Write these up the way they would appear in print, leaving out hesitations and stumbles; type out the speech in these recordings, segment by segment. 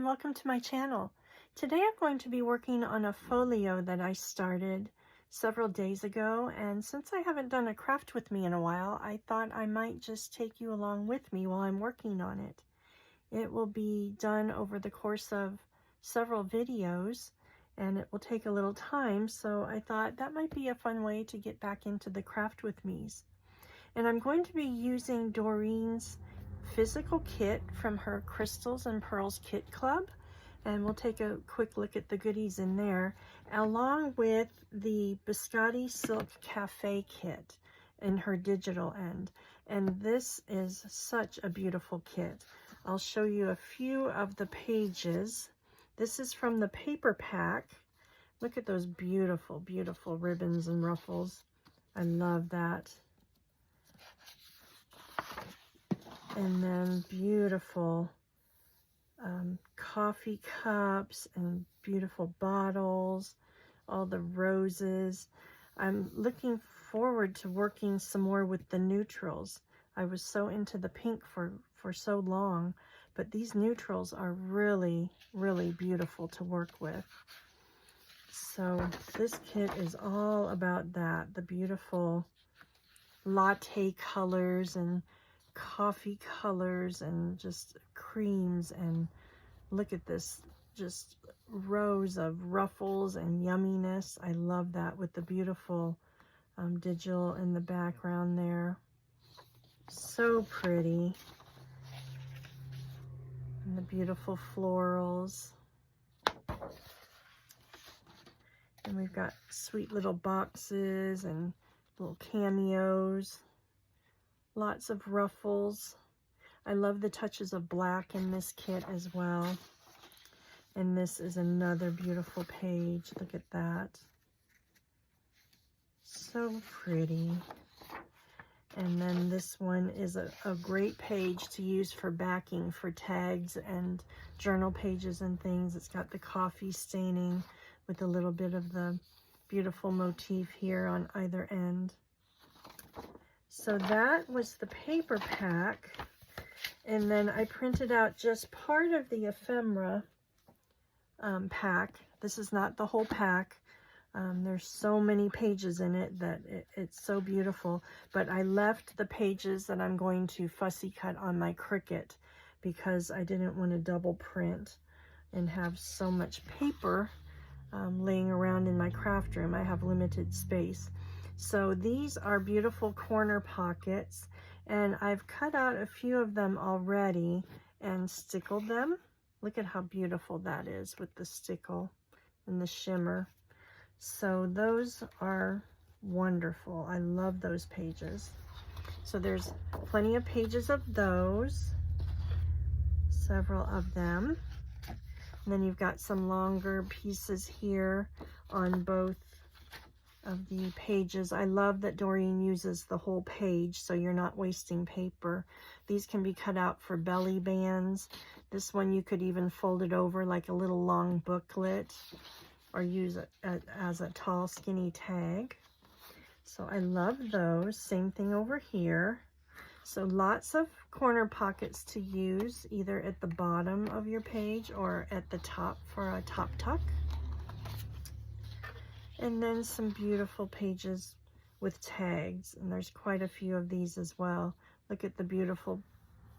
welcome to my channel. Today I'm going to be working on a folio that I started several days ago, and since I haven't done a craft with me in a while, I thought I might just take you along with me while I'm working on it. It will be done over the course of several videos, and it will take a little time, so I thought that might be a fun way to get back into the craft with me's. And I'm going to be using Doreen's physical kit from her Crystals and Pearls Kit Club, and we'll take a quick look at the goodies in there, along with the Biscotti Silk Cafe kit in her digital end. And this is such a beautiful kit. I'll show you a few of the pages. This is from the paper pack. Look at those beautiful, beautiful ribbons and ruffles. I love that. And then beautiful coffee cups and beautiful bottles, all the roses. I'm looking forward to working some more with the neutrals. I was so into the pink for so long, but these neutrals are really, really beautiful to work with. So this kit is all about that, the beautiful latte colors and coffee colors and just creams, and look at this, just rows of ruffles and yumminess. I love that with the beautiful digital in the background there. So pretty. And the beautiful florals. And we've got sweet little boxes and little cameos. Lots of ruffles. I love the touches of black in this kit as well. And this is another beautiful page. Look at that. So pretty. And then this one is a great page to use for backing for tags and journal pages and things. It's got the coffee staining with a little bit of the beautiful motif here on either end. So that was the paper pack, and then I printed out just part of the ephemera pack. This is not the whole pack. There's so many pages in it that it's so beautiful, but I left the pages that I'm going to fussy cut on my Cricut because I didn't want to double print and have so much paper laying around in my craft room. I have limited space. So these are beautiful corner pockets, and I've cut out a few of them already and stickled them. Look at how beautiful that is with the stickle and the shimmer. So those are wonderful. I love those pages. So there's plenty of pages of those, several of them. And then you've got some longer pieces here on both of the pages. I love that Doreen uses the whole page, so you're not wasting paper. These can be cut out for belly bands. This one you could even fold it over like a little long booklet, or use it as a tall skinny tag. So I love those. Same thing over here. So lots of corner pockets to use, either at the bottom of your page or at the top for a top tuck. And then some beautiful pages with tags, and there's quite a few of these as well. Look at the beautiful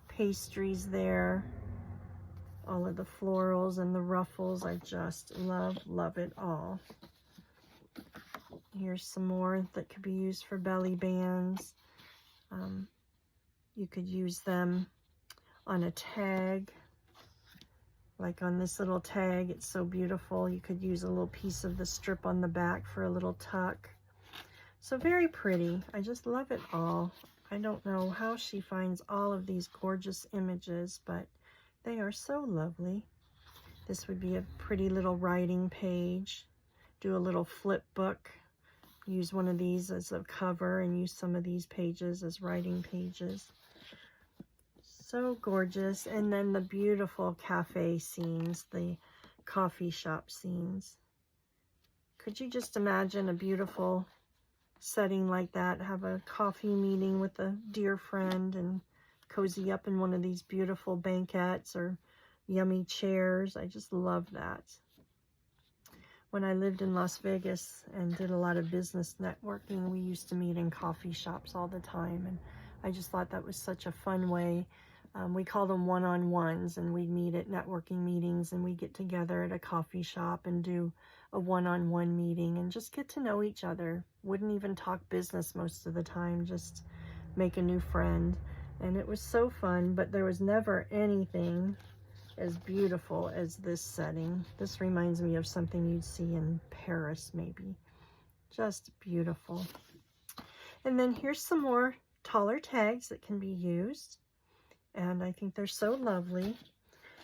pastries there, all of the florals and the ruffles. I just love it all. Here's some more that could be used for belly bands. You could use them on a tag, like on this little tag. It's so beautiful. You could use a little piece of the strip on the back for a little tuck. So very pretty. I just love it all. I don't know how she finds all of these gorgeous images, but they are so lovely. This would be a pretty little writing page. Do a little flip book. Use one of these as a cover and use some of these pages as writing pages. So gorgeous. And then the beautiful cafe scenes, the coffee shop scenes. Could you just imagine a beautiful setting like that? Have a coffee meeting with a dear friend and cozy up in one of these beautiful banquettes or yummy chairs. I just love that. When I lived in Las Vegas and did a lot of business networking, we used to meet in coffee shops all the time, and I just thought that was such a fun way. We called them one-on-ones, and we'd meet at networking meetings, and we'd get together at a coffee shop and do a one-on-one meeting and just get to know each other. Wouldn't even talk business most of the time, just make a new friend. And it was so fun, but there was never anything as beautiful as this setting. This reminds me of something you'd see in Paris, maybe. Just beautiful. And then here's some more taller tags that can be used. And I think they're so lovely.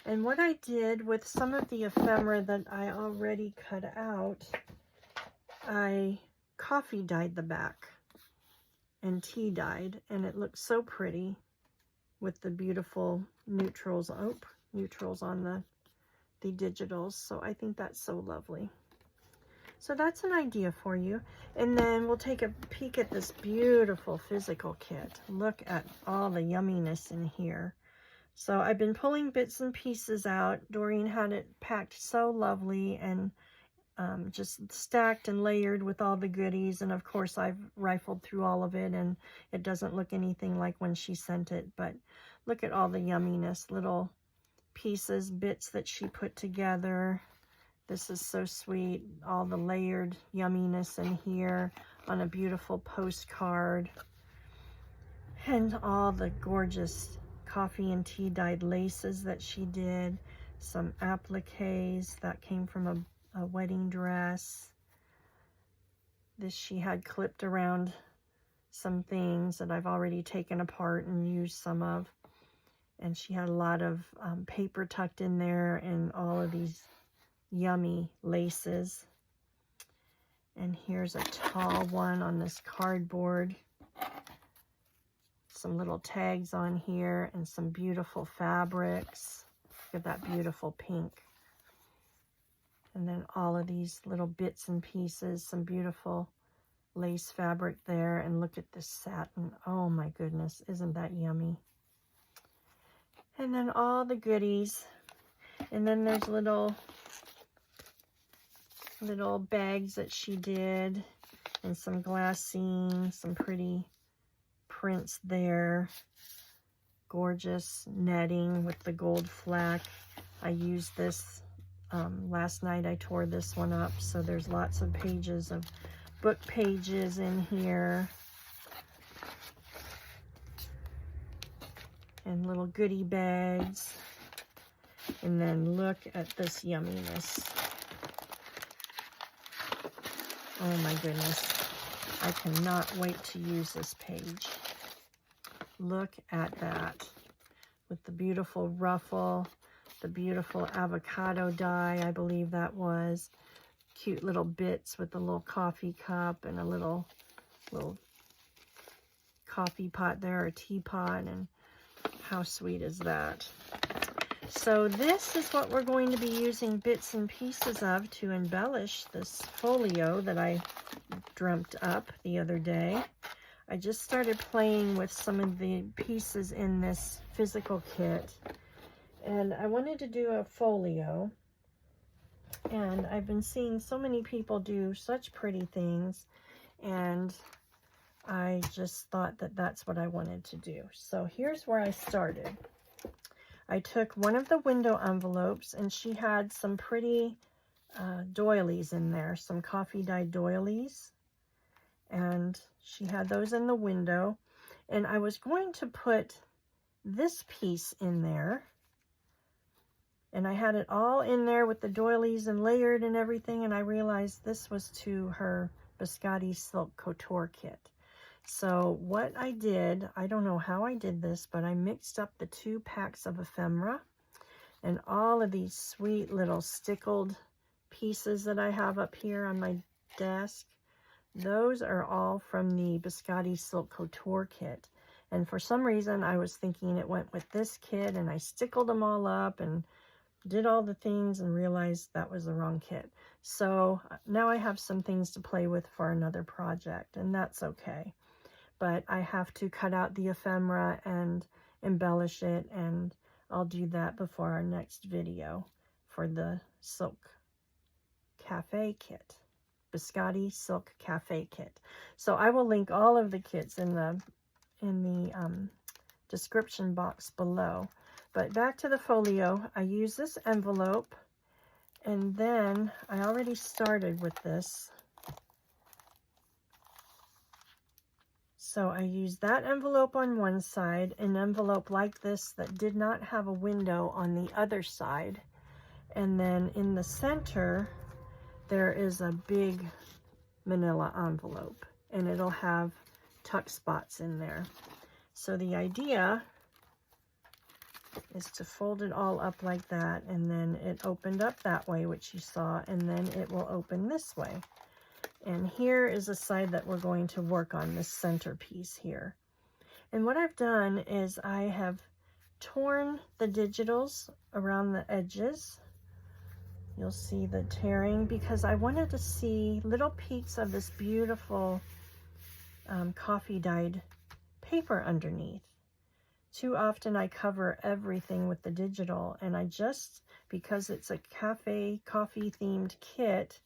And what I did with some of the ephemera that I already cut out, I coffee dyed the back and tea dyed, and it looks so pretty with the beautiful neutrals. Neutrals on the digitals. So I think that's so lovely. So that's an idea for you. And then we'll take a peek at this beautiful physical kit. Look at all the yumminess in here. So I've been pulling bits and pieces out. Doreen had it packed so lovely and just stacked and layered with all the goodies. And of course I've rifled through all of it, and it doesn't look anything like when she sent it. But look at all the yumminess, little pieces, bits that she put together. This is so sweet. All the layered yumminess in here on a beautiful postcard. And all the gorgeous coffee and tea dyed laces that she did. Some appliques that came from a wedding dress. This she had clipped around some things that I've already taken apart and used some of. And she had a lot of paper tucked in there and all of these yummy laces. And here's a tall one on this cardboard. Some little tags on here and some beautiful fabrics. Look at that beautiful pink. And then all of these little bits and pieces, some beautiful lace fabric there. And look at this satin. Oh my goodness, isn't that yummy? And then all the goodies. And then there's little bags that she did, and some glassine, some pretty prints there. Gorgeous netting with the gold flack. I used this last night. I tore this one up, so there's lots of pages of book pages in here. And little goodie bags. And then look at this yumminess. Oh my goodness. I cannot wait to use this page. Look at that. With the beautiful ruffle, the beautiful avocado dye, I believe that was. Cute little bits with the little coffee cup and a little coffee pot there, or teapot, and how sweet is that? So this is what we're going to be using bits and pieces of to embellish this folio that I dreamt up the other day. I just started playing with some of the pieces in this physical kit, and I wanted to do a folio, and I've been seeing so many people do such pretty things, and I just thought that that's what I wanted to do. So here's where I started. I took one of the window envelopes, and she had some pretty doilies in there, some coffee dyed doilies, and she had those in the window. And I was going to put this piece in there, and I had it all in there with the doilies and layered and everything, and I realized this was to her Biscotti Silk Couture kit. So what I did, I don't know how I did this, but I mixed up the 2 packs of ephemera and all of these sweet little stickled pieces that I have up here on my desk. Those are all from the Biscotti Silk Couture kit. And for some reason, I was thinking it went with this kit, and I stickled them all up and did all the things and realized that was the wrong kit. So now I have some things to play with for another project, and that's okay. But I have to cut out the ephemera and embellish it and I'll do that before our next video for the Silk Cafe kit. Biscotti Silk Cafe kit. So I will link all of the kits in the description box below. But back to the folio, I use this envelope, and then I already started with this. So I used that envelope on one side, an envelope like this that did not have a window on the other side. And then in the center, there is a big manila envelope, and it'll have tuck spots in there. So the idea is to fold it all up like that, and then it opened up that way, which you saw, and then it will open this way. And here is a side that we're going to work on, this centerpiece here. And what I've done is I have torn the digitals around the edges. You'll see the tearing because I wanted to see little peeks of this beautiful coffee dyed paper underneath. Too often I cover everything with the digital, and I just, because it's a coffee themed kit,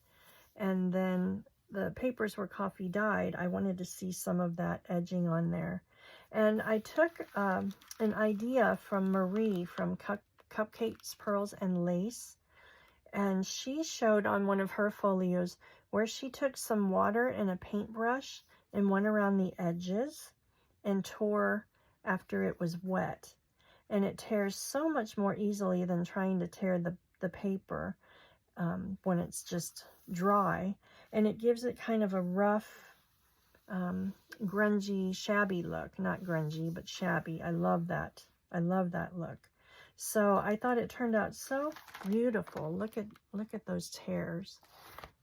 and then the papers were coffee dyed, I wanted to see some of that edging on there. And I took an idea from Marie from Cupcakes, Pearls, and Lace. And she showed on one of her folios where she took some water and a paintbrush and went around the edges and tore after it was wet. And it tears so much more easily than trying to tear the paper when it's just dry. And it gives it kind of a rough, grungy, shabby look. Not grungy, but shabby. I love that. I love that look. So I thought it turned out so beautiful. Look at those tears.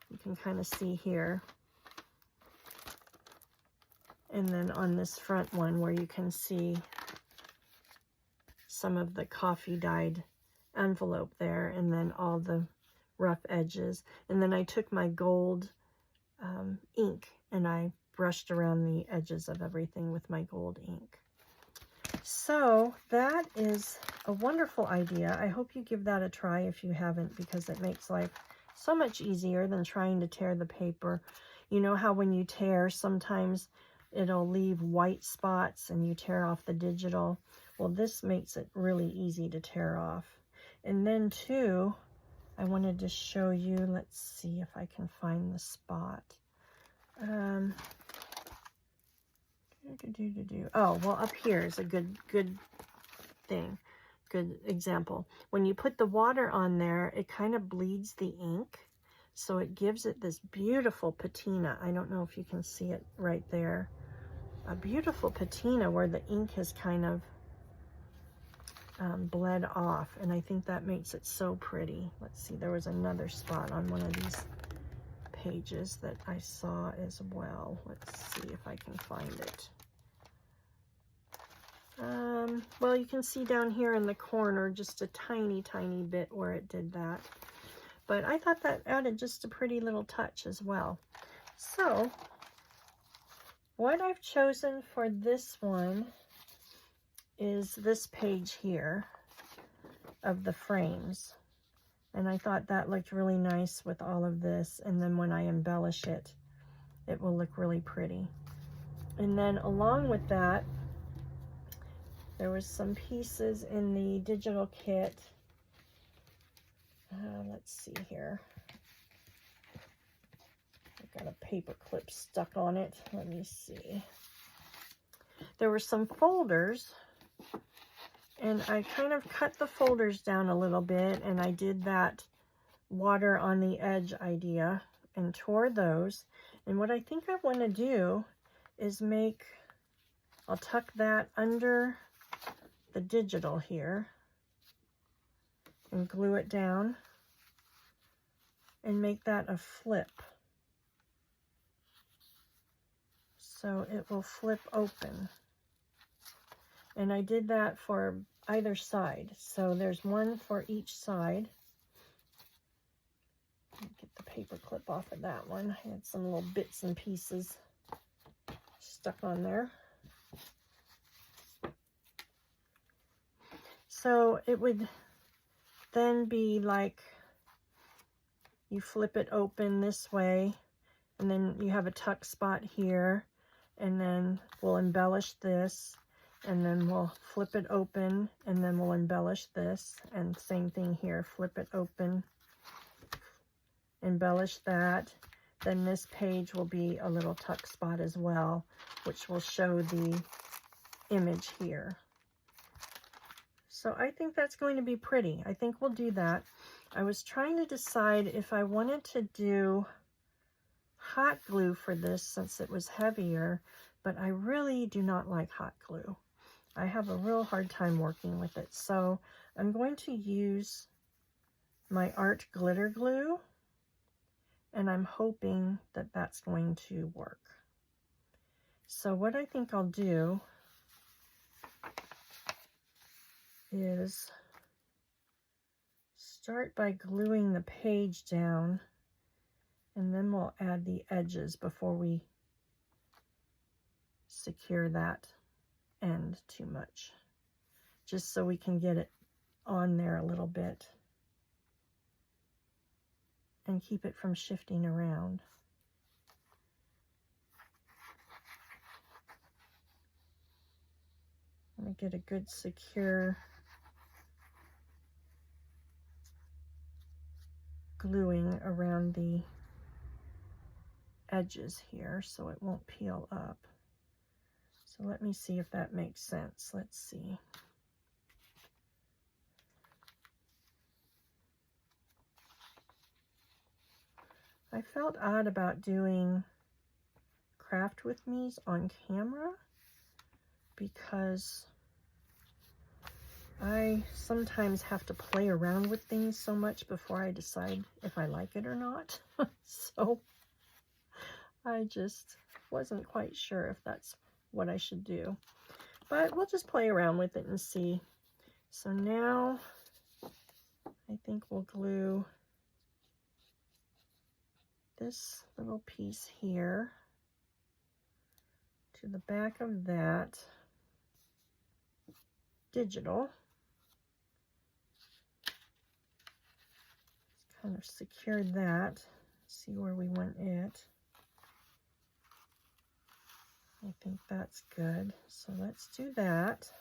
You can kind of see here. And then on this front one where you can see some of the coffee dyed envelope there, and then all the rough edges. And then I took my gold ink and I brushed around the edges of everything with my gold ink. So that is a wonderful idea. I hope you give that a try if you haven't, because it makes life so much easier than trying to tear the paper. You know how when you tear, sometimes it'll leave white spots and you tear off the digital. Well, this makes it really easy to tear off. And then too, I wanted to show you, let's see if I can find the spot. Oh, well, up here is a good thing, good example. When you put the water on there, it kind of bleeds the ink, so it gives it this beautiful patina. I don't know if you can see it right there. A beautiful patina where the ink has kind of bled off, and I think that makes it so pretty. Let's see, there was another spot on one of these pages that I saw as well. Let's see if I can find it. Well, you can see down here in the corner just a tiny bit where it did that, but I thought that added just a pretty little touch as well. So what I've chosen for this one is this page here of the frames, and I thought that looked really nice with all of this, and then when I embellish it, it will look really pretty. And then along with that, there was some pieces in the digital kit. Let's see here. I've got a paper clip stuck on it. Let me see. There were some folders, and I kind of cut the folders down a little bit, and I did that water on the edge idea and tore those. And what I think I want to do is I'll tuck that under the digital here and glue it down and make that a flip. So it will flip open. And I did that for either side. So there's one for each side. Get the paper clip off of that one. I had some little bits and pieces stuck on there. So it would then be like you flip it open this way, and then you have a tuck spot here, and then we'll embellish this, and then we'll flip it open, and then we'll embellish this, and same thing here, flip it open, embellish that. Then this page will be a little tuck spot as well, which will show the image here. So I think that's going to be pretty. I think we'll do that. I was trying to decide if I wanted to do hot glue for this since it was heavier, but I really do not like hot glue. I have a real hard time working with it. So I'm going to use my art glitter glue, and I'm hoping that that's going to work. So what I think I'll do is start by gluing the page down, and then we'll add the edges before we secure that end too much, just so we can get it on there a little bit and keep it from shifting around. Let me get a good secure gluing around the edges here so it won't peel up. So let me see if that makes sense. Let's see. I felt odd about doing Craft With Me's on camera because I sometimes have to play around with things so much before I decide if I like it or not. So I just wasn't quite sure if that's what I should do. But we'll just play around with it and see. So now I think we'll glue this little piece here to the back of that digital. Just kind of secured that. See where we want it. I think that's good. So let's do that.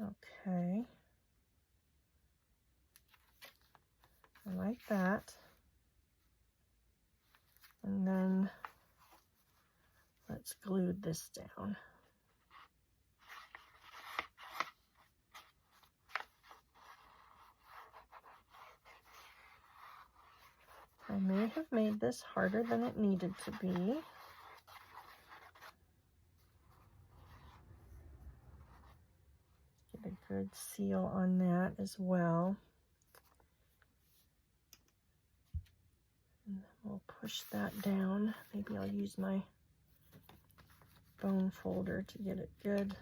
Okay. I like that. And then let's glue this down. I may have made this harder than it needed to be. Get a good seal on that as well. And we'll push that down. Maybe I'll use my bone folder to get it good.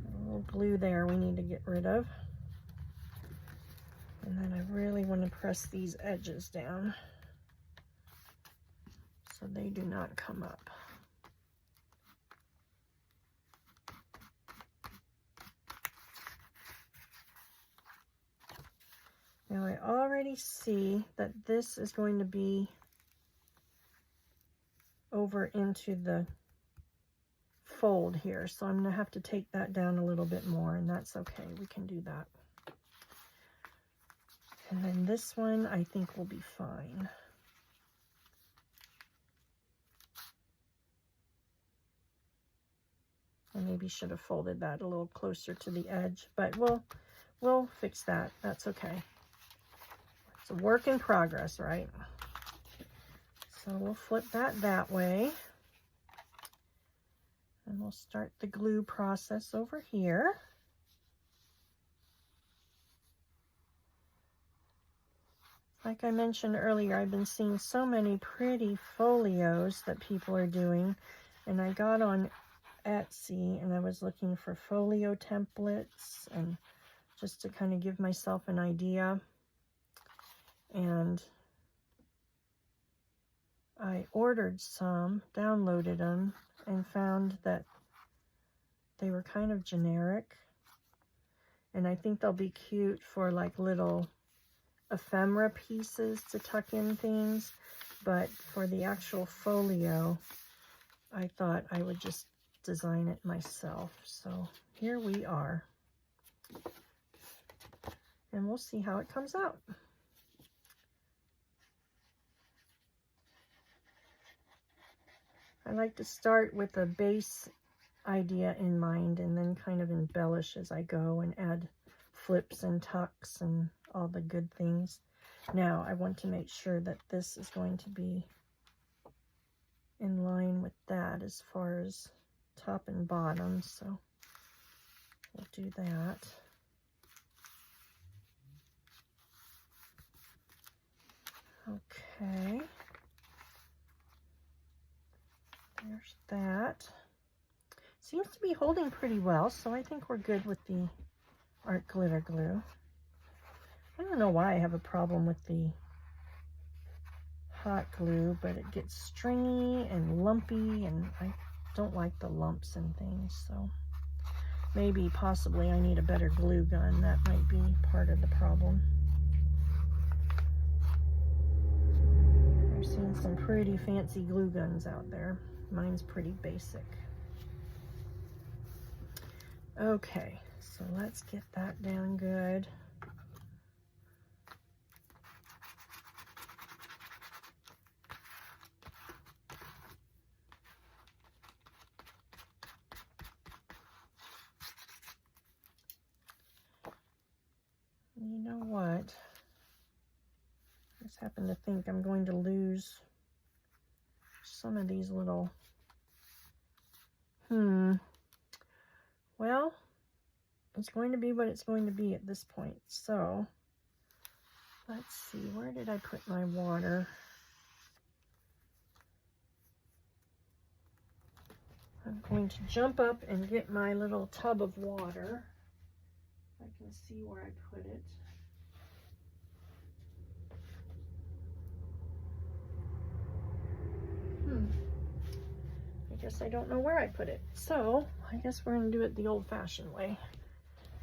A little glue there we need to get rid of. And then I really want to press these edges down so they do not come up. Now I already see that this is going to be over into the fold here, so I'm going to have to take that down a little bit more, and that's okay. We can do that. And then this one I think will be fine. I maybe should have folded that a little closer to the edge, but we'll fix that. That's okay. It's a work in progress, right? So we'll flip that way. And we'll start the glue process over here. Like I mentioned earlier, I've been seeing so many pretty folios that people are doing, and I got on Etsy and I was looking for folio templates and just to kind of give myself an idea. and I ordered some, downloaded them, and found that they were kind of generic. And I think they'll be cute for like little ephemera pieces to tuck in things. But for the actual folio, I thought I would just design it myself. So here we are. And we'll see how it comes out. I like to start with a base idea in mind and then kind of embellish as I go and add flips and tucks and all the good things. Now I want to make sure that this is going to be in line with that as far as top and bottom, so we'll do that. Okay, there's that. Seems to be holding pretty well, so I think we're good with the art glitter glue. I don't know why I have a problem with the hot glue, but it gets stringy and lumpy, and I don't like the lumps and things, so maybe possibly I need a better glue gun. That might be part of the problem. I've seen some pretty fancy glue guns out there. Mine's pretty basic. Okay, so let's get that down good. You know what? I just happen to think I'm going to lose some of these little, well, it's going to be what it's going to be at this point. So let's see, where did I put my water? I'm going to jump up and get my little tub of water. I can see where I put it. I guess I don't know where I put it. So I guess we're going to do it the old-fashioned way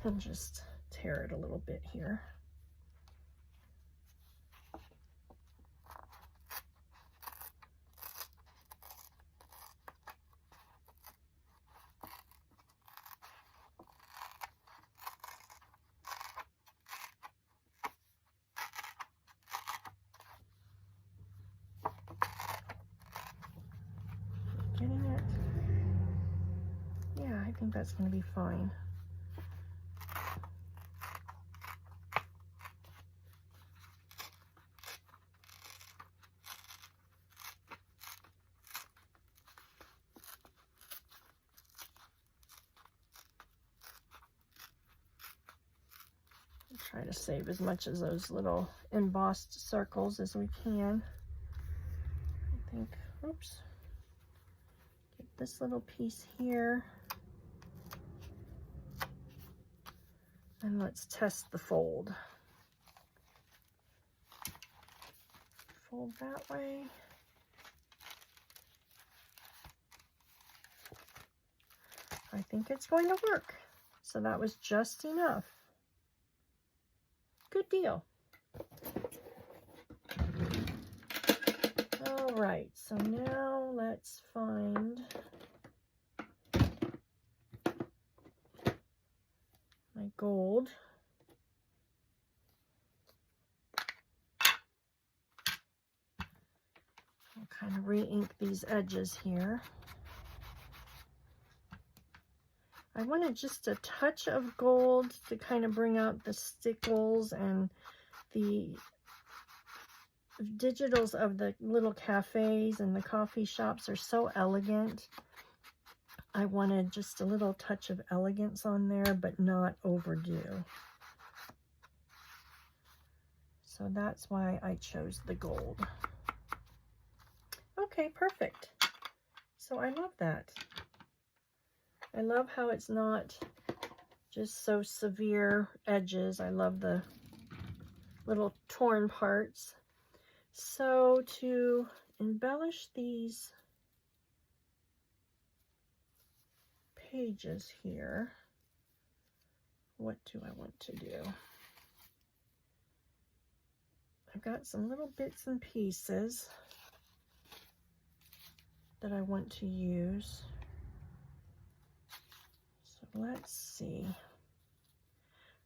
and just tear it a little bit here. Getting it? Yeah, I think that's going to be fine. Try to save as much of those little embossed circles as we can. I think, oops. Get this little piece here. And let's test the fold. Fold that way. I think it's going to work. So that was just enough. Good deal. All right, so now let's find my gold. I'll kind of re-ink these edges here. I wanted just a touch of gold to kind of bring out the stickles, and the digitals of the little cafes and the coffee shops are so elegant. I wanted just a little touch of elegance on there, but not overdue. So that's why I chose the gold. Okay, perfect. So I love that. I love how it's not just so severe edges. I love the little torn parts. So to embellish these pages here, what do I want to do? I've got some little bits and pieces that I want to use. So let's see.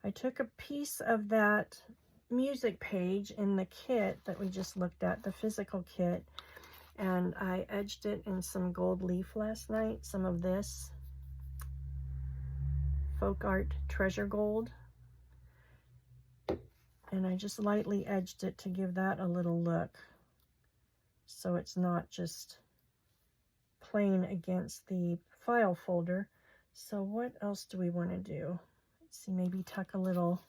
I took a piece of that music page in the kit that we just looked at, the physical kit, and I edged it in some gold leaf last night, some of this Folk Art Treasure Gold. And I just lightly edged it to give that a little look, so it's not just plain against the file folder. So what else do we want to do? Let's see, maybe tuck a little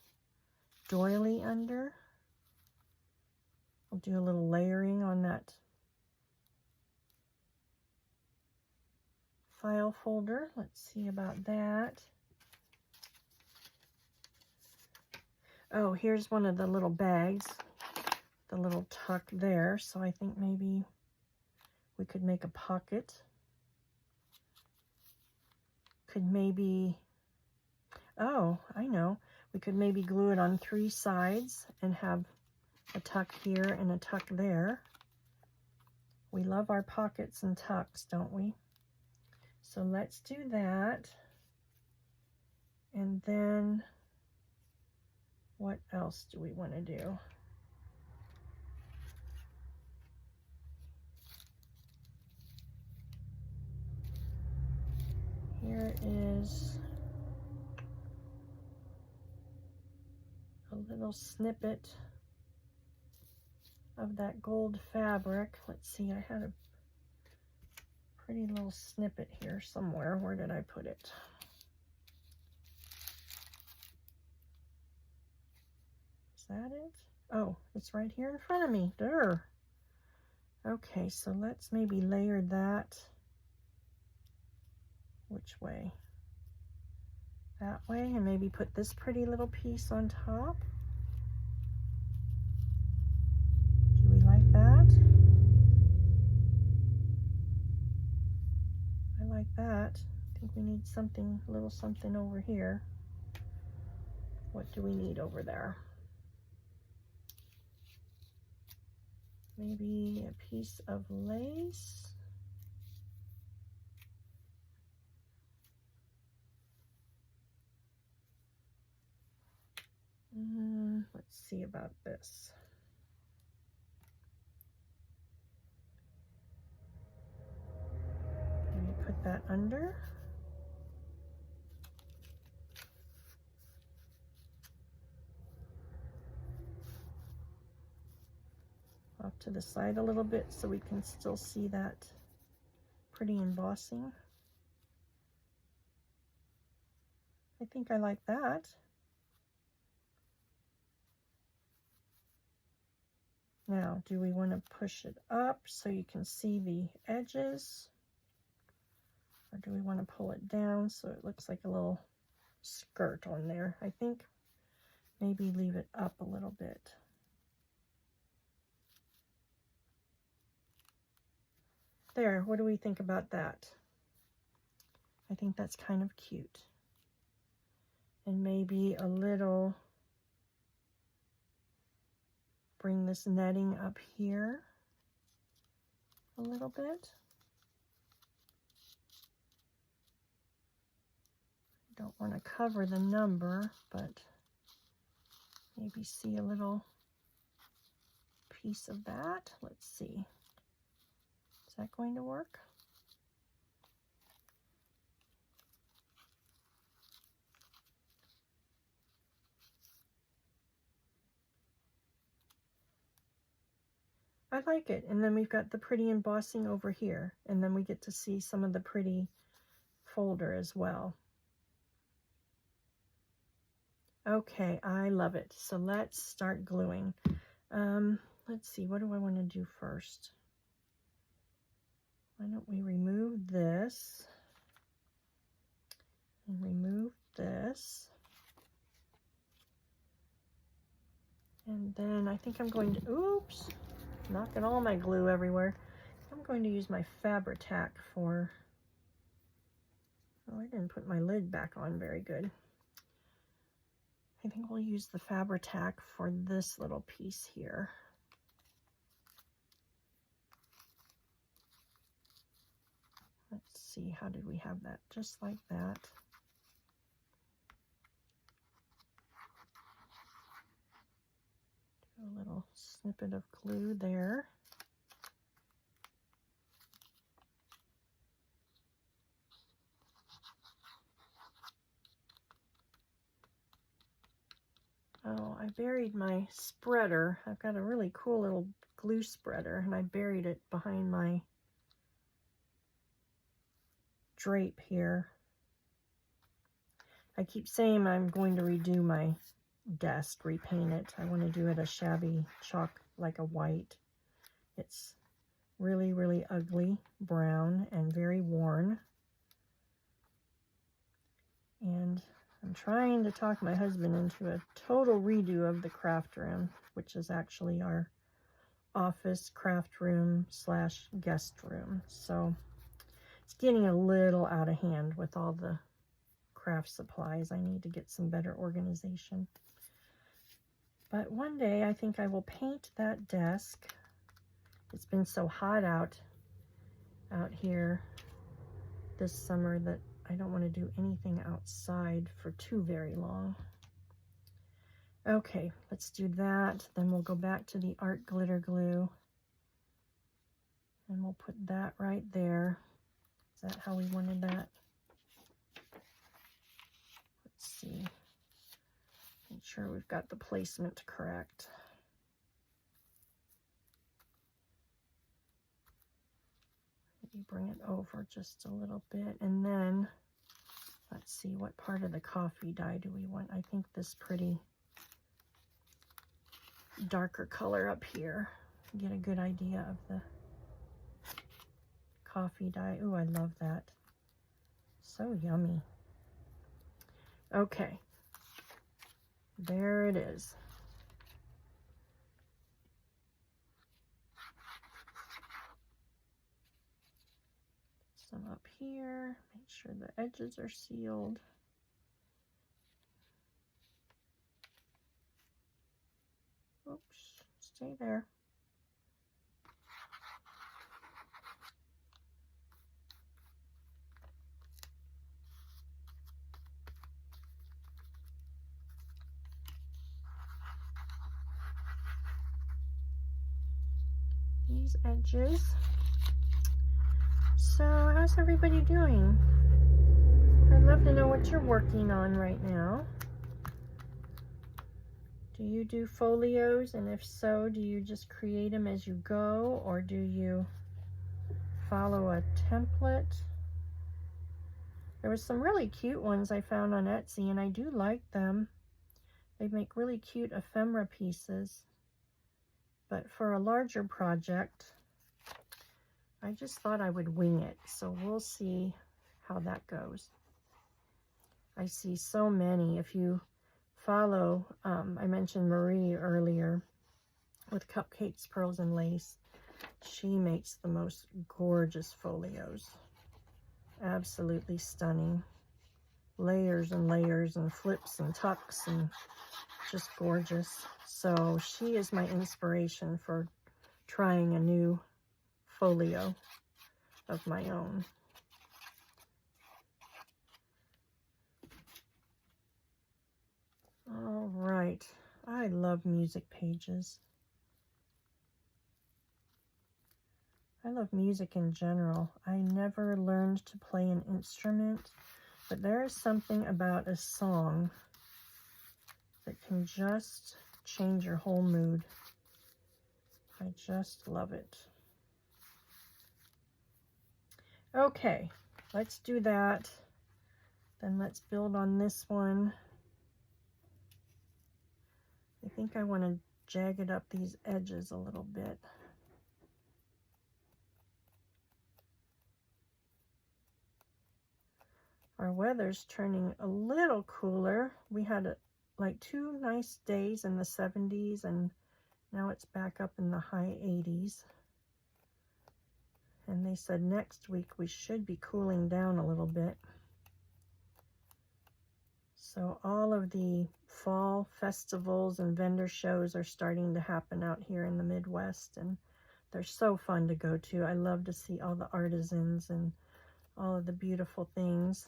doily under. I'll do a little layering on that file folder. Let's see about that. Oh, here's one of the little bags, the little tuck there. So I think maybe we could make a pocket. Could maybe, oh, I know. We could maybe glue it on 3 sides and have a tuck here and a tuck there. We love our pockets and tucks, don't we? So let's do that. And then what else do we want to do? Here is a little snippet of that gold fabric. Let's see, I had a pretty little snippet here somewhere. Where did I put it? Is that it? Oh, it's right here in front of me. Durr. Okay, so let's maybe layer that. Which way? That way, and maybe put this pretty little piece on top. Do we like that? I like that. I think we need something, a little something over here. What do we need over there? Maybe a piece of lace. Let's see about this. Let me put that under. Off to the side a little bit so we can still see that pretty embossing. I think I like that. Now, do we want to push it up so you can see the edges? Or do we want to pull it down so it looks like a little skirt on there? I think maybe leave it up a little bit. There, what do we think about that? I think that's kind of cute. And maybe a little, bring this netting up here a little bit. Don't want to cover the number, but maybe see a little piece of that. Let's see. Is that going to work? I like it. And then we've got the pretty embossing over here. And then we get to see some of the pretty folder as well. Okay, I love it. So let's start gluing. Let's see, what do I want to do first? Why don't we remove this and remove this. And then I think I'm going to, oops, knocking all my glue everywhere. I'm going to use my Fabri-Tac for, oh, I didn't put my lid back on very good. I think we'll use the Fabri-Tac for this little piece here. Let's see, how did we have that? Just like that. Do a little snippet of glue there. Oh, I buried my spreader. I've got a really cool little glue spreader, and I buried it behind my drape here. I keep saying I'm going to redo my desk, repaint it. I want to do it a shabby chalk, like a white. It's really, really ugly brown and very worn. And I'm trying to talk my husband into a total redo of the craft room, which is actually our office craft room slash guest room. So it's getting a little out of hand with all the craft supplies. I need to get some better organization. But one day I think I will paint that desk. It's been so hot out here this summer that I don't want to do anything outside for too very long. Okay, let's do that. Then we'll go back to the art glitter glue. And we'll put that right there. Is that how we wanted that? Let's see. Make sure we've got the placement correct. Maybe bring it over just a little bit. And then, let's see, what part of the coffee dye do we want? I think this pretty darker color up here. Get a good idea of the coffee dye. Ooh, I love that. So yummy. Okay. There it is. Some up here. Make sure the edges are sealed. Oops, stay there. These edges. So, how's everybody doing? I'd love to know what you're working on right now. Do you do folios? And if so, do you just create them as you go, or do you follow a template? There was some really cute ones I found on Etsy, and I do like them. They make really cute ephemera pieces. But for a larger project, I just thought I would wing it. So we'll see how that goes. I see so many. If you follow, I mentioned Marie earlier with Cupcakes, Pearls, and Lace. She makes the most gorgeous folios. Absolutely stunning. Layers and layers and flips and tucks and just gorgeous. So she is my inspiration for trying a new folio of my own. All right. I love music pages. I love music in general. I never learned to play an instrument, but there is something about a song that can just change your whole mood. I just love it. Okay, let's do that. Then let's build on this one. I think I want to jagged up these edges a little bit. Our weather's turning a little cooler. We had a like 2 nice days in the 70s, and now it's back up in the high 80s. And they said next week we should be cooling down a little bit. So all of the fall festivals and vendor shows are starting to happen out here in the Midwest, and they're so fun to go to. I love to see all the artisans and all of the beautiful things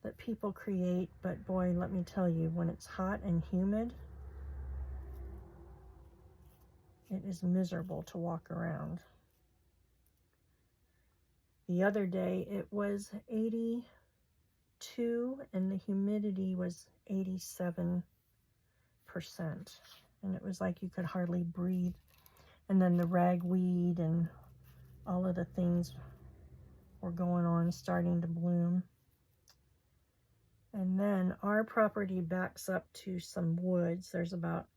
that people create. But boy, let me tell you, when it's hot and humid, it is miserable to walk around. The other day it was 82 and the humidity was 87%. And it was like you could hardly breathe. And then the ragweed and all of the things were going on, starting to bloom. And then our property backs up to some woods. There's about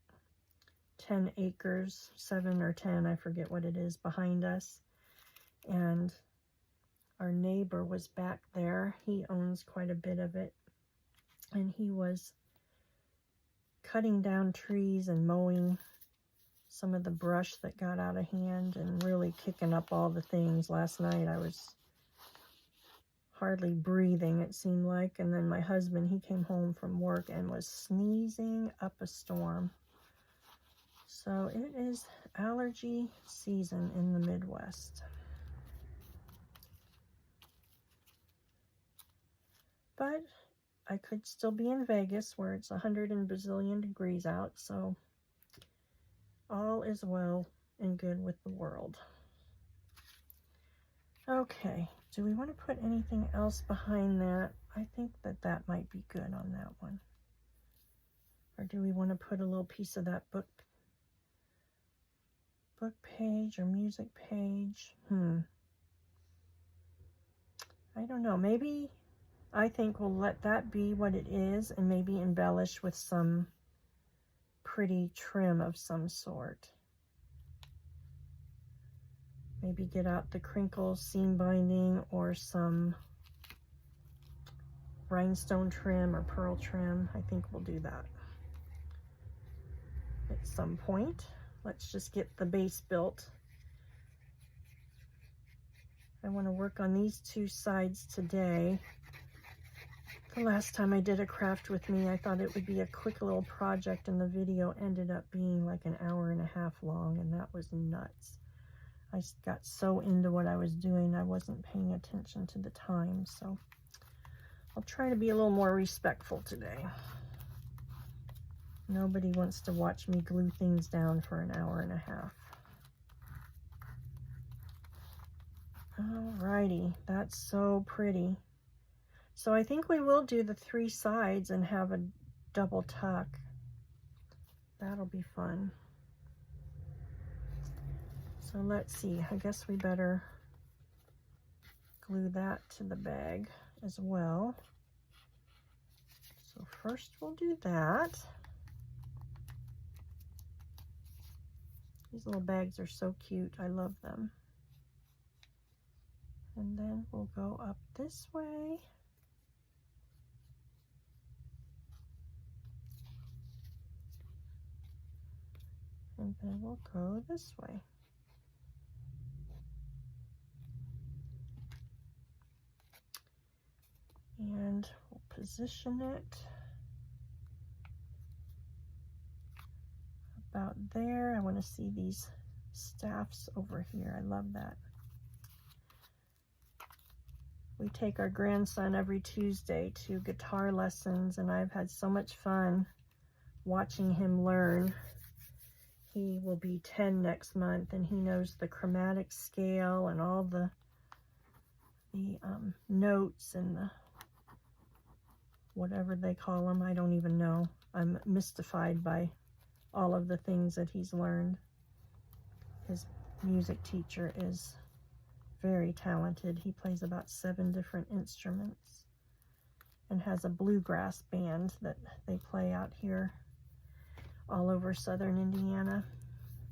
10 acres, 7 or 10, I forget what it is, behind us. And our neighbor was back there. He owns quite a bit of it. And he was cutting down trees and mowing some of the brush that got out of hand and really kicking up all the things. Last night I was hardly breathing, it seemed like. And then my husband, he came home from work and was sneezing up a storm. So it is allergy season in the Midwest. But I could still be in Vegas where it's 100 and bazillion degrees out, so all is well and good with the world. Okay, do we want to put anything else behind that? I think that that might be good on that one. Or do we want to put a little piece of that book page or music page? I don't know. Maybe I think we'll let that be what it is and maybe embellish with some pretty trim of some sort. Maybe get out the crinkle seam binding or some rhinestone trim or pearl trim. I think we'll do that at some point. Let's just get the base built. I want to work on these 2 sides today. The last time I did a craft with me, I thought it would be a quick little project, and the video ended up being like an hour and a half long, and that was nuts. I got so into what I was doing, I wasn't paying attention to the time, so I'll try to be a little more respectful today. Nobody wants to watch me glue things down for an hour and a half. Alrighty, that's so pretty. So I think we will do the 3 sides and have a double tuck. That'll be fun. So let's see, I guess we better glue that to the bag as well. So first we'll do that. These little bags are so cute, I love them. And then we'll go up this way. And then we'll go this way. And we'll position it about there. I want to see these staffs over here. I love that. We take our grandson every Tuesday to guitar lessons, and I've had so much fun watching him learn. He will be 10 next month, and he knows the chromatic scale and all the notes and the whatever they call them. I don't even know. I'm mystified by all of the things that he's learned. His music teacher is very talented. He plays about 7 different instruments and has a bluegrass band that they play out here all over southern Indiana.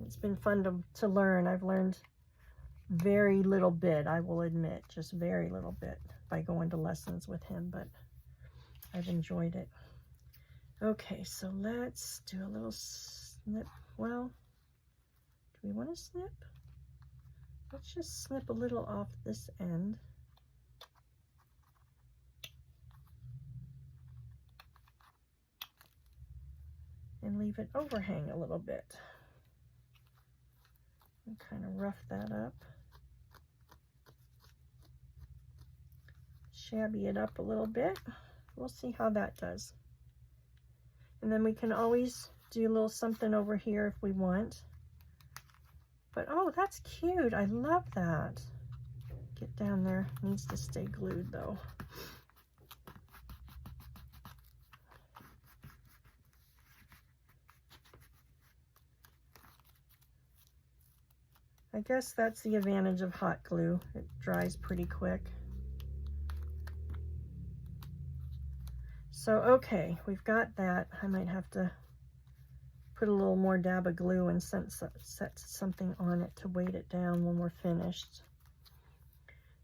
It's been fun to learn. I've learned very little bit, I will admit, just very little bit by going to lessons with him, but I've enjoyed it. Okay, so let's do a little snip. Well, do we want to snip? Let's just snip a little off this end. And leave it overhang a little bit. And kind of rough that up. Shabby it up a little bit. We'll see how that does. And then we can always do a little something over here if we want. But oh, that's cute. I love that. Get down there. Needs to stay glued though. I guess that's the advantage of hot glue. It dries pretty quick. So, okay, we've got that. I might have to put a little more dab of glue and set something on it to weight it down when we're finished.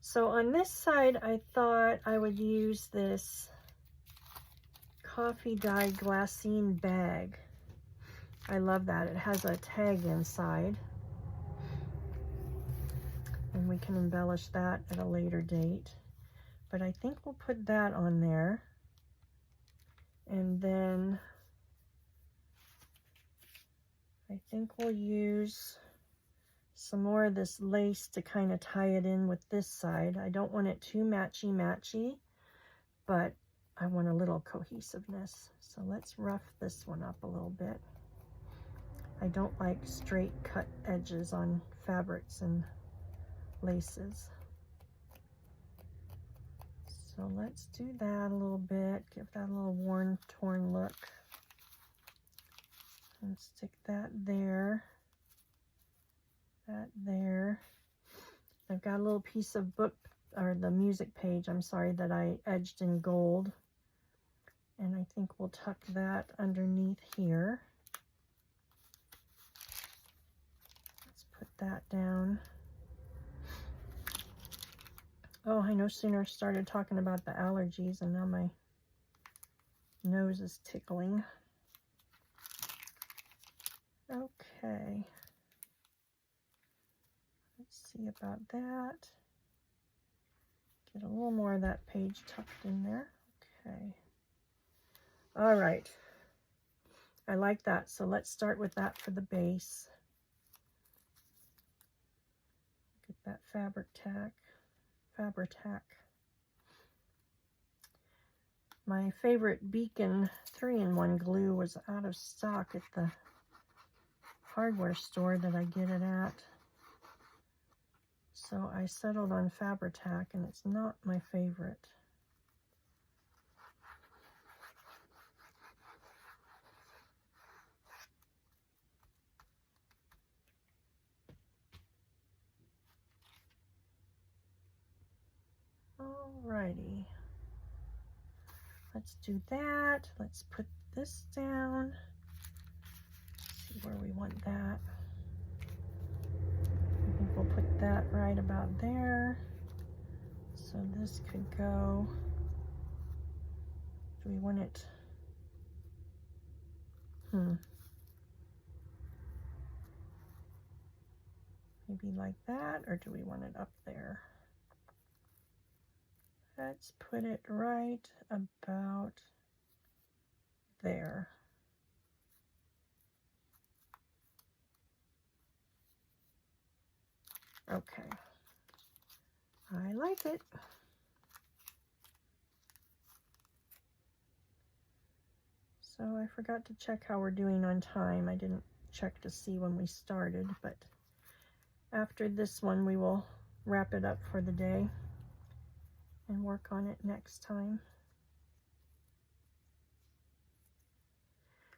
So on this side, I thought I would use this coffee dye glassine bag. I love that. It has a tag inside. And we can embellish that at a later date. But I think we'll put that on there. And then I think we'll use some more of this lace to kind of tie it in with this side. I don't want it too matchy, but I want a little cohesiveness. So let's rough this one up a little bit. I don't like straight cut edges on fabrics and laces. So let's do that a little bit, give that a little worn, torn look. And stick that there, that there. I've got a little piece of book, or the music page, I'm sorry, that I edged in gold. And I think we'll tuck that underneath here. Let's put that down. Oh, I no sooner started talking about the allergies and now my nose is tickling. Okay. Let's see about that. Get a little more of that page tucked in there. Okay. All right. I like that. So let's start with that for the base. Get that fabric tack. My favorite Beacon 3-in-1 glue was out of stock at the hardware store that I get it at. So I settled on Fabri-Tac, and it's not my favorite. Alrighty. Let's do that. Let's put this down. See where we want that. I think we'll put that right about there. So this could go. Do we want it? Maybe like that, or do we want it up there? Let's put it right about there. Okay. I like it. So I forgot to check how we're doing on time. I didn't check to see when we started, but after this one we will wrap it up for the day and work on it next time.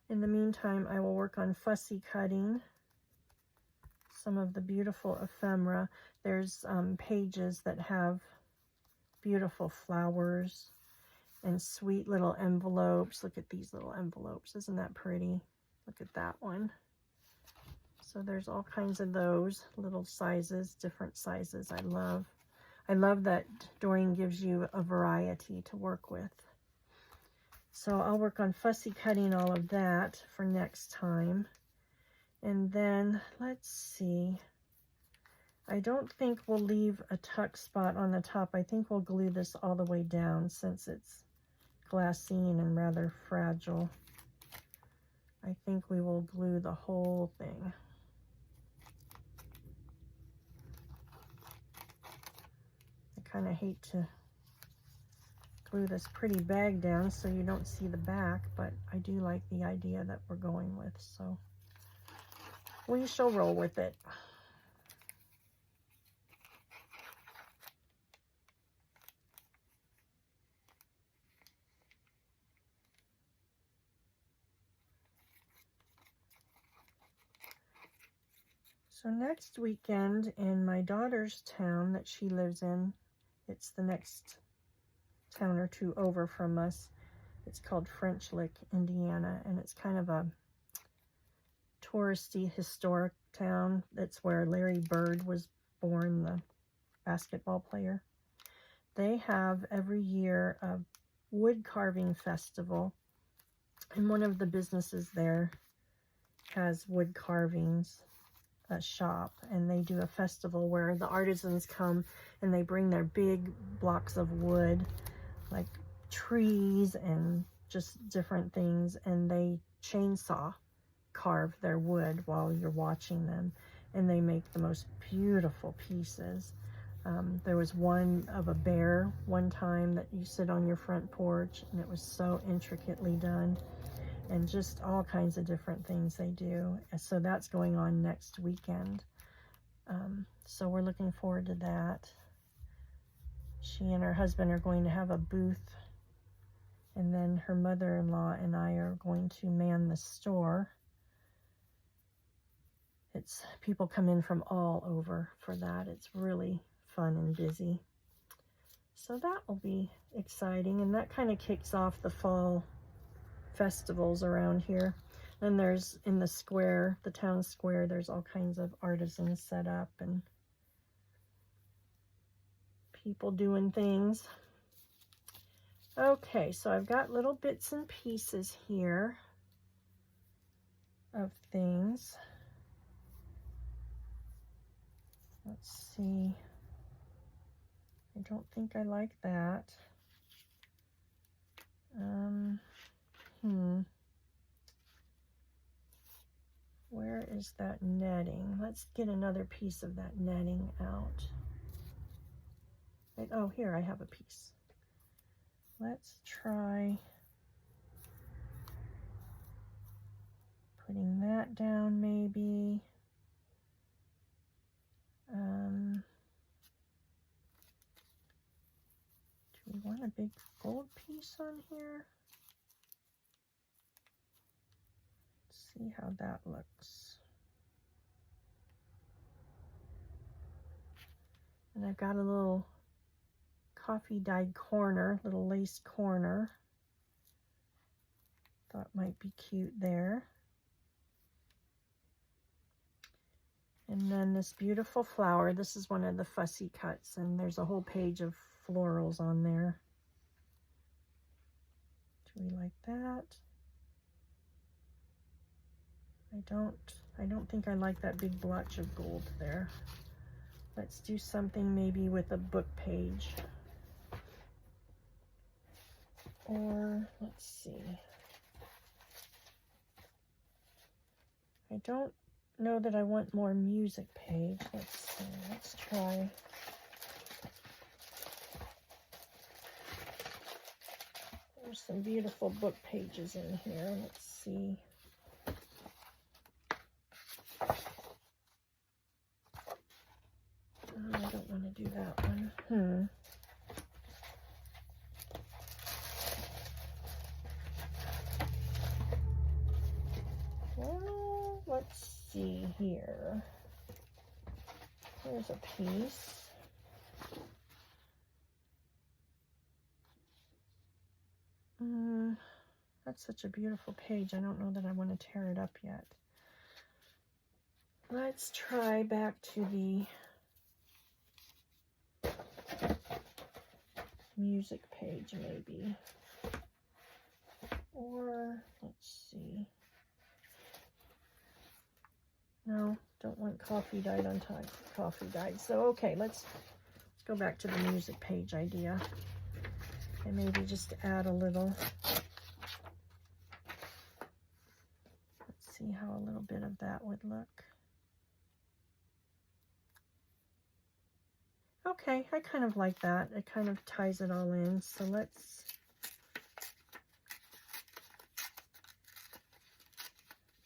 In the meantime, I will work on fussy cutting some of the beautiful ephemera. There's pages that have beautiful flowers and sweet little envelopes. Look at these little envelopes. Isn't that pretty? Look at that one. So there's all kinds of those little sizes, different sizes. I love that Doreen gives you a variety to work with. So I'll work on fussy cutting all of that for next time. And then, let's see. I don't think we'll leave a tuck spot on the top. I think we'll glue this all the way down since it's glassine and rather fragile. I think we will glue the whole thing. I kind of hate to glue this pretty bag down so you don't see the back, but I do like the idea that we're going with, so we shall roll with it. So next weekend in my daughter's town that she lives in, it's the next town or two over from us. It's called French Lick, Indiana, and it's kind of a touristy, historic town. That's where Larry Bird was born, the basketball player. They have every year a wood carving festival, and one of the businesses there has wood carvings, a shop, and they do a festival where the artisans come and they bring their big blocks of wood, like trees and just different things, and they chainsaw carve their wood while you're watching them, and they make the most beautiful pieces. There was one of a bear one time that you sit on your front porch, and it was so intricately done, and just all kinds of different things they do. And so that's going on next weekend. So we're looking forward to that. She and her husband are going to have a booth, and then her mother-in-law and I are going to man the store. It's people come in from all over for that. It's really fun and busy. So that will be exciting, and that kind of kicks off the fall festivals around here. Then there's in the square, the town square, there's all kinds of artisans set up and people doing things. Okay, so I've got little bits and pieces here of things. Let's see. I don't think I like that. Where is that netting? Let's get another piece of that netting out. Oh, here, I have a piece. Let's try putting that down, maybe. Do we want a big gold piece on here? Let's see how that looks. And I've got a little coffee dyed corner, little lace corner. Thought might be cute there. And then this beautiful flower. This is one of the fussy cuts, and there's a whole page of florals on there. Do we like that? I don't think I like that big blotch of gold there. Let's do something maybe with a book page. Or, let's see. I don't know that I want more music page. Let's see. Let's try. There's some beautiful book pages in here. Let's see. I don't want to do that one. Well, let's see here. Here's a piece. That's such a beautiful page. I don't know that I want to tear it up yet. Let's try back to the music page, maybe. Or, let's see. No, don't want coffee dyed on top. Coffee dyed. So, okay, let's go back to the music page idea. And maybe just add a little. Let's see how a little bit of that would look. Okay, I kind of like that. It kind of ties it all in. So let's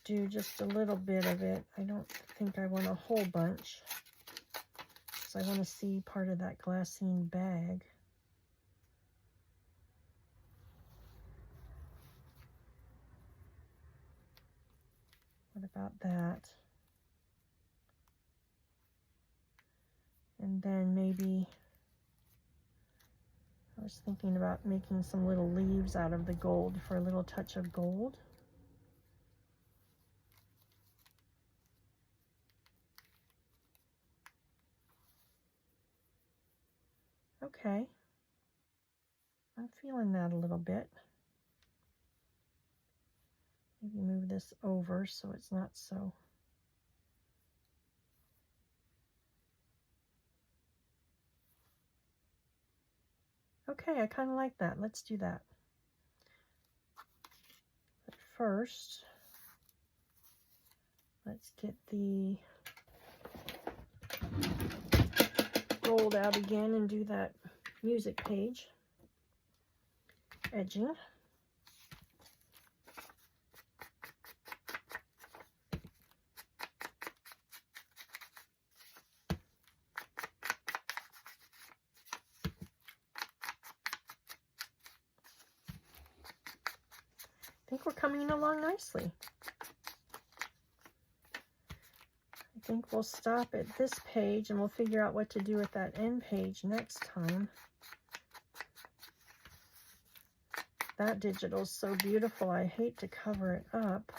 do just a little bit of it. I don't think I want a whole bunch, because I want to see part of that glassine bag. What about that? And then maybe, I was thinking about making some little leaves out of the gold for a little touch of gold. Okay, I'm feeling that a little bit. Maybe move this over so it's not so. Okay, I kind of like that. Let's do that. But first, let's get the gold out again and do that music page edging. I think we're coming along nicely. I think we'll stop at this page and we'll figure out what to do with that end page next time. That digital is so beautiful. I hate to cover it up.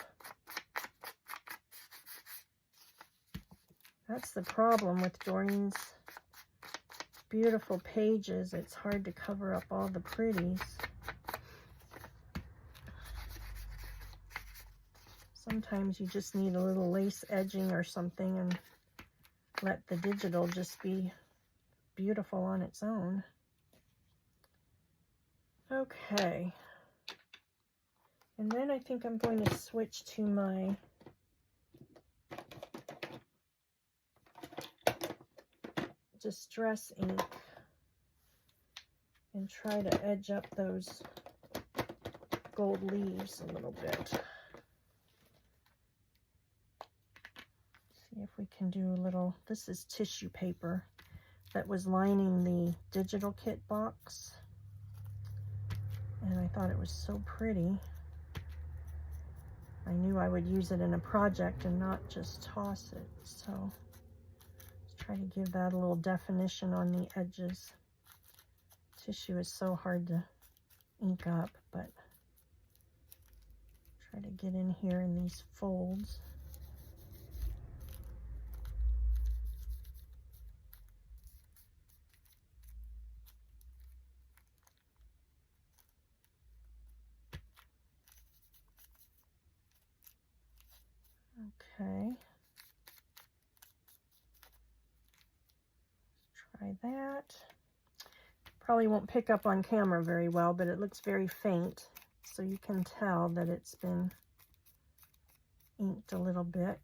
That's the problem with Doreen's beautiful pages. It's hard to cover up all the pretties. Sometimes you just need a little lace edging or something and let the digital just be beautiful on its own. Okay. And then I think I'm going to switch to my Distress ink and try to edge up those gold leaves a little bit. See if we can do a little, this is tissue paper that was lining the digital kit box. And I thought it was so pretty. I knew I would use it in a project and not just toss it. So let's try to give that a little definition on the edges. Tissue is so hard to ink up, but try to get in here in these folds. Okay. Let's try that. Probably won't pick up on camera very well, but it looks very faint, so you can tell that it's been inked a little bit.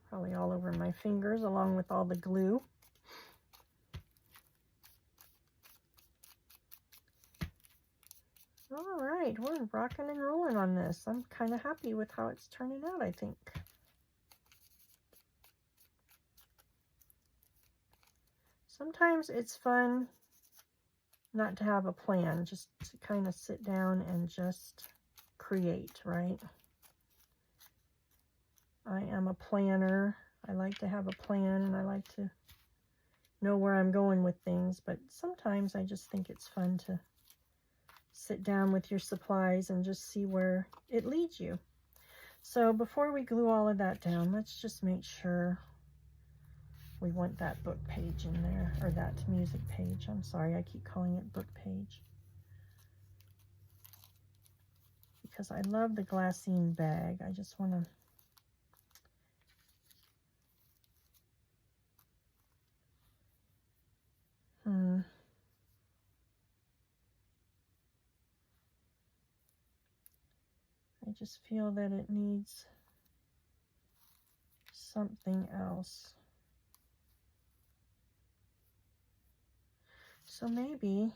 Probably all over my fingers along with all the glue. All right, we're rocking and rolling on this. I'm kind of happy with how it's turning out, I think. Sometimes it's fun not to have a plan, just to kind of sit down and just create, right? I am a planner. I like to have a plan and I like to know where I'm going with things, but sometimes I just think it's fun to sit down with your supplies and just see where it leads you. So before we glue all of that down, let's just make sure We want that book page in there, or that music page. I'm sorry, I keep calling it book page. Because I love the glassine bag. I just want to... I just feel that it needs something else. So maybe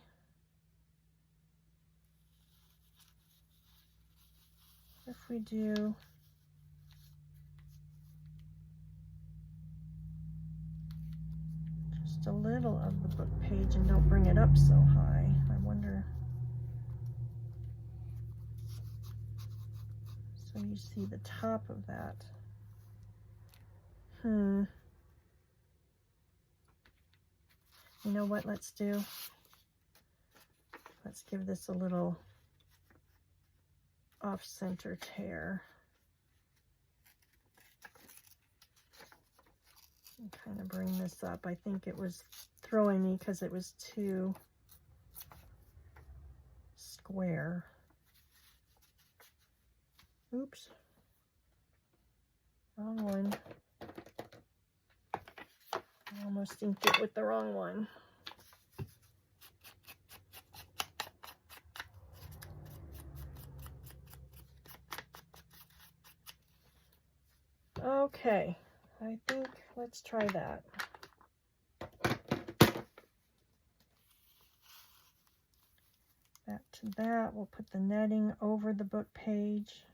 if we do just a little of the book page and don't bring it up so high. I wonder. So you see the top of that. You know what let's do? Let's give this a little off-center tear. And kind of bring this up. I think it was throwing me because it was too square. Oops. Wrong one. I almost inked it with the wrong one. Okay, I think let's try that. Back to that, we'll put the netting over the book page.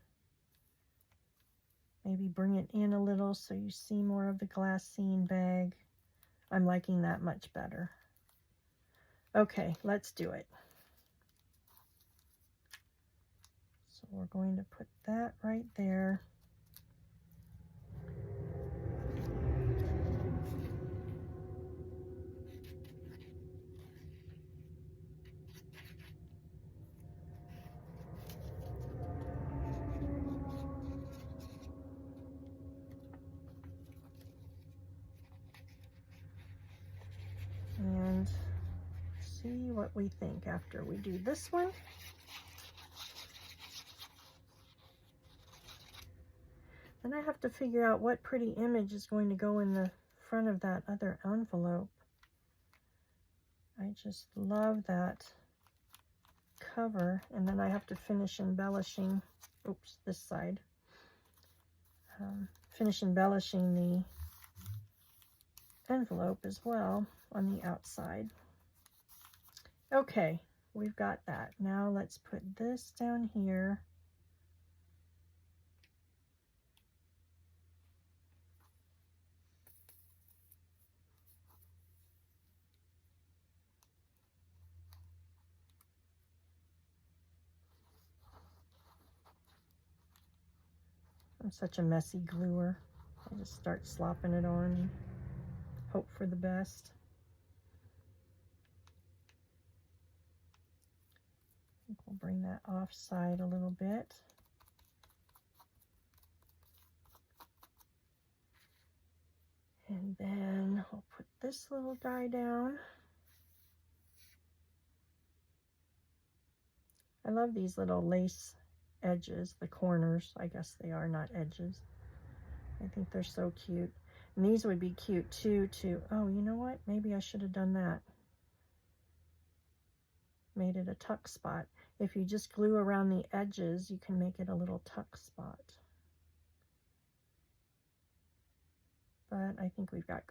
Maybe bring it in a little so you see more of the glassine bag. I'm liking that much better. Okay, let's do it. So we're going to put that right there. And see what we think after we do this one. Then I have to figure out what pretty image is going to go in the front of that other envelope. I just love that cover. And then I have to finish embellishing, oops, this side. Finish embellishing the envelope as well on the outside. Okay, we've got that. Now let's put this down here. I'm such a messy gluer. I just start slopping it on and hope for the best. I think we'll bring that off side a little bit. And then I'll put this little guy down. I love these little lace edges, the corners. I guess they are, not edges. I think they're so cute. And these would be cute too, oh, you know what? Maybe I should have done that. Made it a tuck spot. If you just glue around the edges, you can make it a little tuck spot. But I think we've got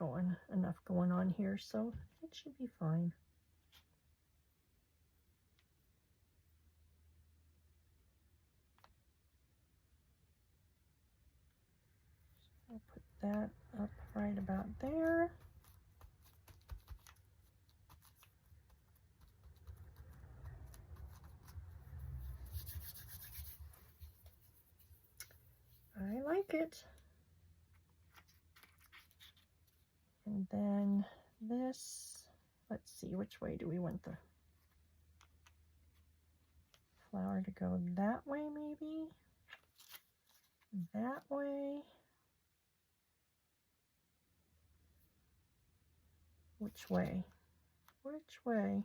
enough going on here, so it should be fine. So I'll put that up right about there. I like it. And then this, let's see, which way do we want the flower to go? That way, maybe? That way? Which way? Which way?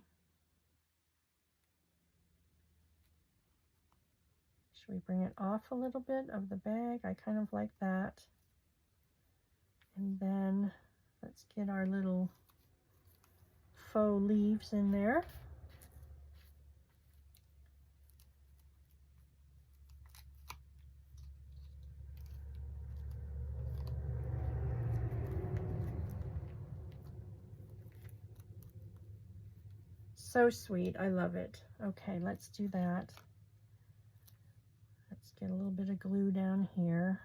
Should we bring it off a little bit of the bag? I kind of like that. And then let's get our little faux leaves in there. So sweet. I love it. Okay, let's do that. Let's get a little bit of glue down here.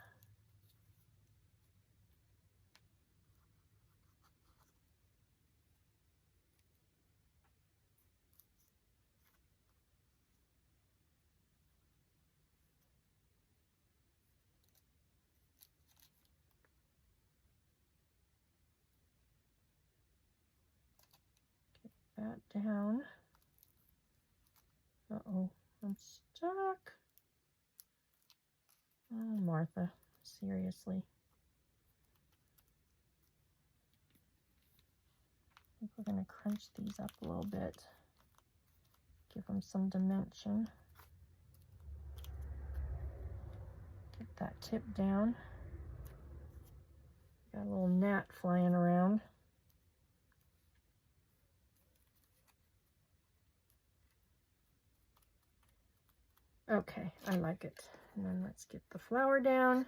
Get that down. Uh-oh, I'm stuck. Oh, Martha, seriously. I think we're going to crunch these up a little bit. Give them some dimension. Get that tip down. Got a little gnat flying around. Okay, I like it. And then let's get the flower down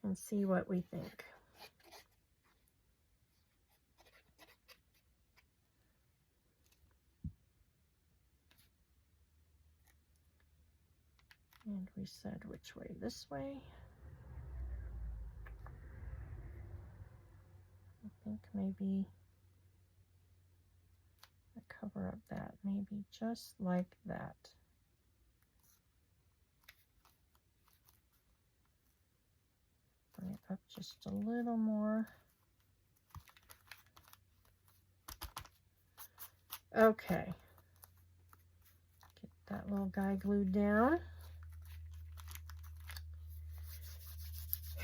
and see what we think. And we said which way? This way. I think maybe I cover up that, maybe just like that. Bring it up just a little more. Okay. Get that little guy glued down.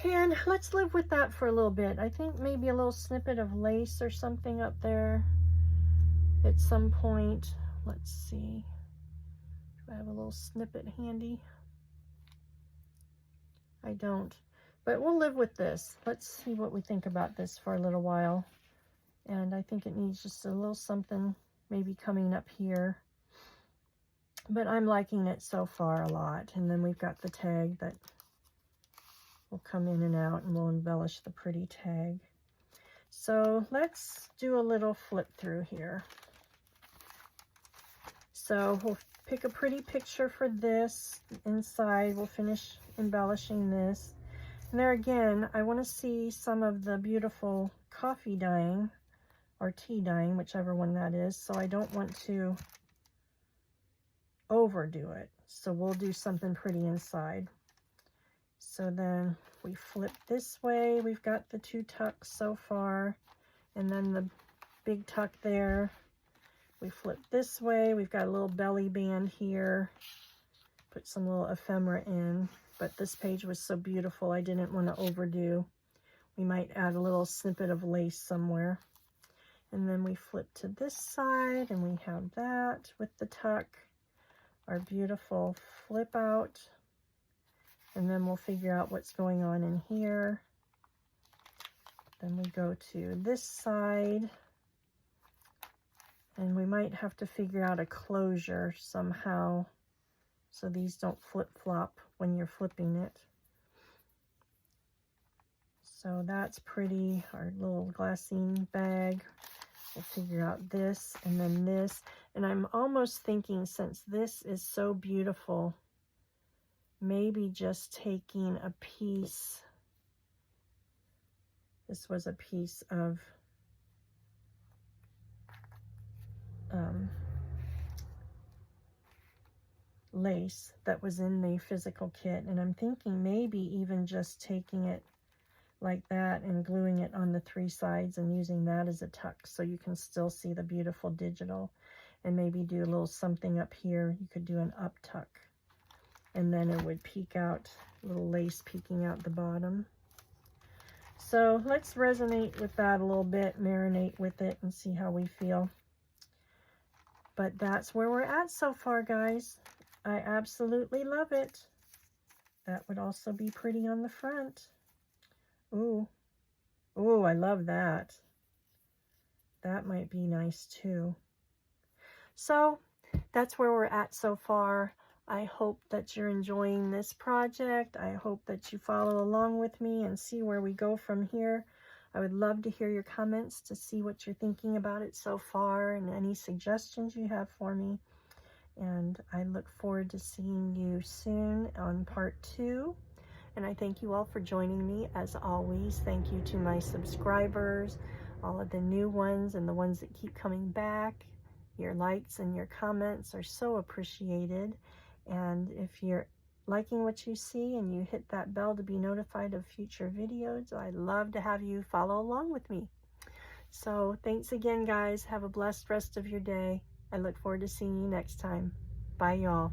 And let's live with that for a little bit. I think maybe a little snippet of lace or something up there at some point. Let's see. Do I have a little snippet handy? I don't. But we'll live with this. Let's see what we think about this for a little while. And I think it needs just a little something maybe coming up here. But I'm liking it so far a lot. And then we've got the tag that will come in and out, and we'll embellish the pretty tag. So let's do a little flip through here. So we'll pick a pretty picture for this. Inside, we'll finish embellishing this. And there again, I want to see some of the beautiful coffee dyeing or tea dyeing, whichever one that is. So I don't want to overdo it. So we'll do something pretty inside. So then we flip this way. We've got the two tucks so far, and then the big tuck there. We flip this way. We've got a little belly band here. Put some little ephemera in, but this page was so beautiful I didn't want to overdo. We might add a little snippet of lace somewhere. And then we flip to this side, and we have that with the tuck, our beautiful flip out. And then we'll figure out what's going on in here. Then we go to this side. And we might have to figure out a closure somehow so these don't flip-flop when you're flipping it. So that's pretty. Our little glassine bag. We'll figure out this and then this. And I'm almost thinking, since this is so beautiful, maybe just taking a piece. This was a piece of lace that was in the physical kit, and I'm thinking maybe even just taking it like that and gluing it on the three sides and using that as a tuck so you can still see the beautiful digital, and maybe do a little something up here. You could do an up tuck, and then it would peek out, little lace peeking out the bottom. So let's resonate with that a little bit, marinate with it, and see how we feel. But that's where we're at so far, guys. I absolutely love it. That would also be pretty on the front. Ooh. Ooh, I love that. That might be nice too. So that's where we're at so far. I hope that you're enjoying this project. I hope that you follow along with me and see where we go from here. I would love to hear your comments to see what you're thinking about it so far and any suggestions you have for me. And I look forward to seeing you soon on part 2. And I thank you all for joining me. As always, thank you to my subscribers, all of the new ones and the ones that keep coming back. Your likes and your comments are so appreciated. And if you're liking what you see and you hit that bell to be notified of future videos, I'd love to have you follow along with me. So thanks again, guys. Have a blessed rest of your day. I look forward to seeing you next time. Bye, y'all.